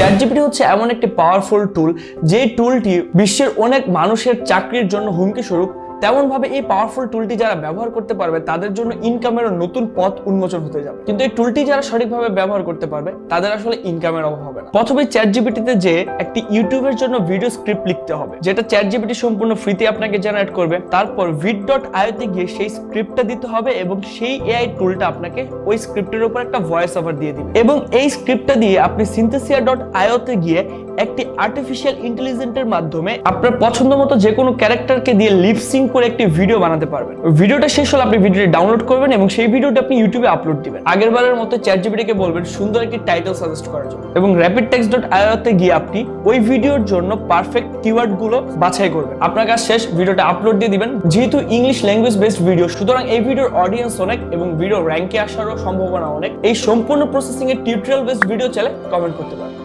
ChatGPT হচ্ছে এমন একটি পাওয়ারফুল টুল, যে টুলটি বিশ্বের অনেক মানুষের চাকরির জন্য হুমকি স্বরূপ। তেমন ভাবে এই পাওয়ারফুল টুলটি যারা ব্যবহার করতে পারবে তাদের জন্য ইনকামের নতুন পথ উন্মোচন হতে যাবে। কিন্তু এই টুলটি যারা সঠিকভাবে ব্যবহার করতে পারবে তাদের আসলে ইনকামের অভাব হবে না। প্রথমে চ্যাটজিপিটিতে যে একটি ইউটিউবের জন্য ভিডিও স্ক্রিপ্ট লিখতে হবে, যেটা চ্যাটজিপিটি সম্পূর্ণ ফ্রিতে আপনাকে জেনারেট করবে। তারপর vid.io তে গিয়ে সেই স্ক্রিপ্টটা দিতে হবে এবং সেই এআই টুলটা আপনাকে ওই স্ক্রিপ্টের উপর একটা ভয়েস ওভার দিয়ে দিবে। এবং এই স্ক্রিপ্টটা দিয়ে আপনি synthesia.io তে গিয়ে একটি আর্টিফিশিয়াল ইন্টেলিজেন্সের মাধ্যমে আপনার পছন্দ মতো যে কোনো ক্যারেক্টারকে দিয়ে লিপসিং করে একটি ভিডিও বানাতে পারবেন। ভিডিওটা শেষ হলে আপনি ভিডিওটি ডাউনলোড করবেন এবং সেই ভিডিওটা আপনি ইউটিউবে আপলোড দিবেন। আগেরবারের মতো চ্যাটজিপিটিকে বলবেন সুন্দর একটি টাইটেল সাজেস্ট করার জন্য এবং rapidtext.io তে গিয়ে আপনি ওই ভিডিওর জন্য পারফেক্ট কিওয়ার্ড গুলো বাছাই করবেন। আপনার কাজ শেষ, ভিডিওটা আপলোড দিয়ে দিবেন। যেহেতু ইংলিশ ল্যাঙ্গুয়েজ বেসড ভিডিও, সুতরাং এই ভিডিওর অডিয়েন্স অনেক এবং ভিডিও র্যাঙ্কে আসারও সম্ভাবনা অনেক। এই সম্পূর্ণ প্রসেসিং এর টিউটোরিয়াল বেসড ভিডিও চাইলে কমেন্ট করতে পারেন।